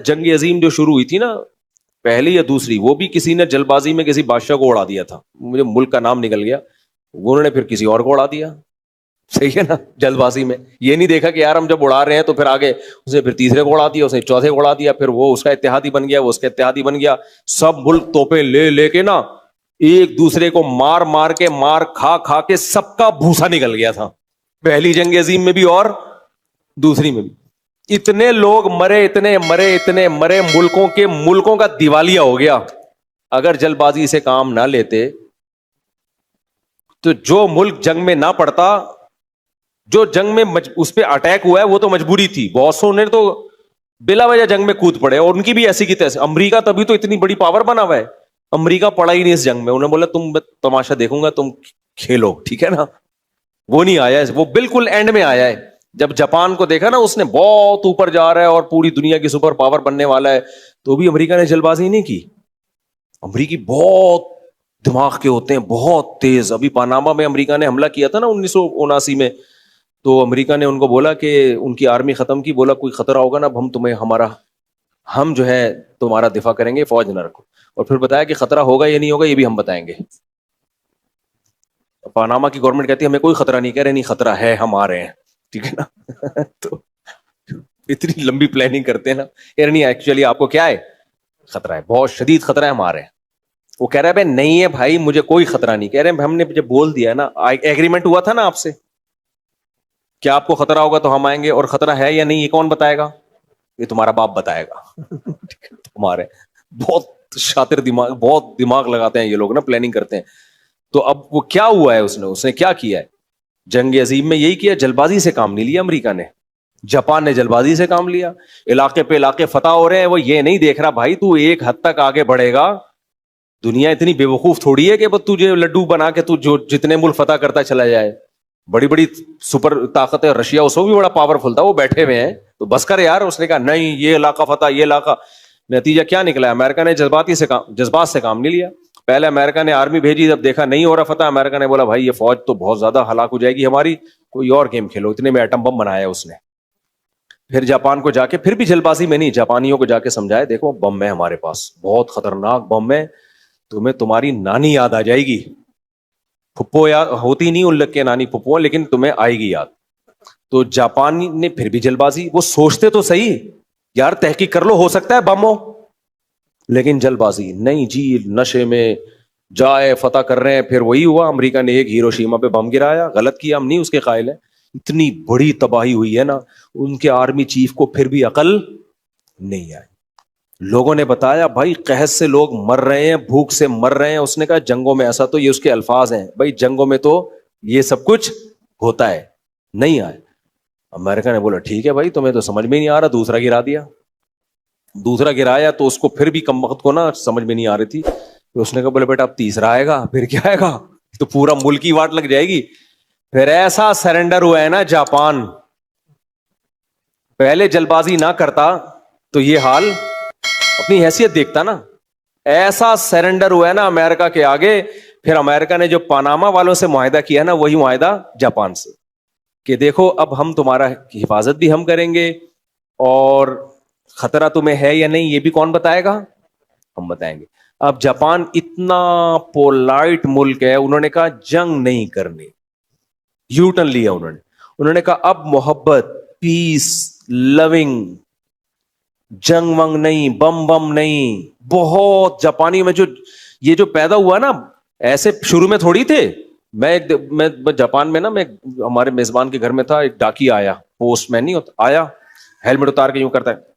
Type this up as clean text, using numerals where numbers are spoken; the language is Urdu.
جنگ عظیم جو شروع ہوئی تھی نا، پہلی یا دوسری، وہ بھی کسی نے جلد بازی میں کسی بادشاہ کو اڑا دیا تھا، مجھے ملک کا نام نکل گیا، انہوں نے پھر کسی اور کو اڑا دیا. صحیح ہے نا، جلد بازی میں یہ نہیں دیکھا کہ یار ہم جب اڑا رہے ہیں تو پھر آگے اسے پھر تیسرے کو اڑا دیا، اسے چوتھے کو اڑا دیا، پھر وہ اس کا اتحادی بن گیا، وہ اس کا اتحادی بن گیا. سب ملک توپیں لے لے کے نا ایک دوسرے کو مار مار کے، مار کھا کھا کے سب کا بھوسا نکل گیا تھا، پہلی جنگ عظیم میں بھی اور دوسری میں بھی. اتنے لوگ مرے، اتنے مرے، ملکوں کا دیوالیہ ہو گیا. اگر جلد بازی سے کام نہ لیتے تو جو ملک جنگ میں نہ پڑتا، جو جنگ میں اس پہ اٹیک ہوا ہے وہ تو مجبوری تھی، بہت سو نے تو بلا وجہ جنگ میں کود پڑے، اور ان کی بھی ایسی کی تیسے. امریکہ تبھی تو اتنی بڑی پاور بنا ہوا ہے، امریکہ پڑا ہی نہیں اس جنگ میں. انہوں نے بولا تم تماشا دیکھوں گا، تم کھیلو، ٹھیک ہے نا. وہ نہیں آیا، وہ بالکل اینڈ میں آیا ہے. جب جاپان کو دیکھا نا اس نے بہت اوپر جا رہا ہے اور پوری دنیا کی سپر پاور بننے والا ہے، تو بھی امریکہ نے جلد بازی نہیں کی. امریکی بہت دماغ کے ہوتے ہیں، بہت تیز. ابھی پاناما میں امریکہ نے حملہ کیا تھا نا 1979 میں، تو امریکہ نے ان کو بولا کہ ان کی آرمی ختم کی، بولا کوئی خطرہ ہوگا نا ہم جو ہے تمہارا دفاع کریں گے، فوج نہ رکھو. اور پھر بتایا کہ خطرہ ہوگا یا نہیں ہوگا یہ بھی ہم بتائیں گے. پاناما کی گورنمنٹ کہتی ہے ہمیں کوئی خطرہ نہیں، کہہ رہے نہیں خطرہ ہے، ہم آ رہے ہیں، ٹھیک ہے نا. تو اتنی لمبی پلاننگ کرتے ہیں نا، کہہ رہے نہیں ایکچولی آپ کو کیا ہے، خطرہ ہے، بہت شدید خطرہ ہے، ہم آ رہے ہیں. وہ کہہ رہا ہے بھائی نہیں ہے بھائی مجھے کوئی خطرہ نہیں. کہہ رہے ہیں ہم نے جب بول دیا نا، ایگریمنٹ ہوا تھا نا آپ سے کہ آپ کو خطرہ ہوگا تو ہم آئیں گے، اور خطرہ ہے یا نہیں یہ کون بتائے گا؟ یہ تمہارا باپ بتائے گا. تمہارے بہت شاطر دماغ، بہت دماغ لگاتے ہیں یہ لوگ نا، پلاننگ کرتے ہیں. تو اب وہ کیا ہوا ہے، اس نے کیا کیا ہے جنگ عظیم میں؟ یہی کیا، جلد بازی سے کام نہیں لیا امریکہ نے. جاپان نے جلد بازی سے کام لیا، علاقے پہ علاقے فتح ہو رہے ہیں، وہ یہ نہیں دیکھ رہا بھائی تو ایک حد تک آگے بڑھے گا. دنیا اتنی بے وقوف تھوڑی ہے کہ بس تجھے لڈو بنا کے تو جو جتنے ملک فتح کرتا چلا جائے. بڑی بڑی سپر طاقت ہے، رشیا اس کو بھی بڑا پاورفل تھا، وہ بیٹھے ہوئے ہیں تو بس کر یار. اس نے کہا نہیں یہ علاقہ فتح، یہ علاقہ. نتیجہ کیا نکلا؟ امریکہ نے جذبات سے کام نہیں لیا. پہلے امریکہ نے آرمی بھیجی، جب دیکھا نہیں ہو رہا فتح، امریکہ نے بولا بھائی یہ فوج تو بہت زیادہ ہلاک ہو جائے گی ہماری، کوئی اور گیم کھیلو. اتنے میں ایٹم بم بنایا اس نے. پھر جاپان کو جا کے، پھر بھی جلد بازی میں نہیں، جاپانیوں کو جا کے سمجھایا دیکھو بم ہے ہمارے پاس، بہت خطرناک بم ہے، تمہیں تمہاری نانی یاد آ جائے گی. پھپھو یاد ہوتی نہیں ان لگ کے نانی پھپھو، لیکن تمہیں آئے گی یاد. تو جاپانی نے پھر بھی جلد بازی، وہ سوچتے تو صحیح یار تحقیق کر لو ہو سکتا ہے بم ہو، لیکن جلد بازی نہیں جی، نشے میں جائے فتح کر رہے ہیں. پھر وہی ہوا، امریکہ نے ایک ہیروشیما پہ بم گرایا. غلط کیا، ہم نہیں اس کے قائل ہیں. اتنی بڑی تباہی ہوئی ہے نا، ان کے آرمی چیف کو پھر بھی عقل نہیں آئی. لوگوں نے بتایا بھائی قحط سے لوگ مر رہے ہیں، بھوک سے مر رہے ہیں. اس نے کہا جنگوں میں ایسا، تو یہ اس کے الفاظ ہیں بھائی جنگوں میں تو یہ سب کچھ ہوتا ہے، نہیں آئے. امریکہ نے بولا ٹھیک ہے بھائی تمہیں تو سمجھ میں نہیں آ رہا، دوسرا گرا دیا. دوسرا گرایا تو اس کو پھر بھی کم وقت کو نا سمجھ میں نہیں آ رہی تھی، تو اس نے کہا بولے بیٹا اب تیسرا آئے گا، پھر کیا آئے گا، تو پورا ملک کی واٹ لگ جائے گی. پھر ایسا سرنڈر ہوا ہے نا جاپان، پہلے جلد بازی نہ کرتا تو یہ حال، اپنی حیثیت دیکھتا نا. ایسا سرنڈر ہوا ہے نا امریکہ کے آگے. پھر امریکہ نے جو پاناما والوں سے معاہدہ کیا نا، وہی معاہدہ جاپان سے، کہ دیکھو اب ہم تمہارا حفاظت بھی ہم کریں گے، اور خطرہ تمہیں ہے یا نہیں یہ بھی کون بتائے گا، ہم بتائیں گے. اب جاپان اتنا پولائٹ ملک ہے، انہوں نے کہا جنگ نہیں کرنی، یو ٹرن لیا انہوں نے کہا اب محبت، پیس، لونگ، جنگ ونگ نہیں، بم نہیں. بہت جاپانی میں یہ جو پیدا ہوا نا، ایسے شروع میں تھوڑی تھے. میں جاپان میں نا، میں ہمارے میزبان کے گھر میں تھا، ایک ڈاکی آیا، پوسٹ مین نہیں ہوتا، آیا ہیلمٹ اتار کے یوں کرتا ہے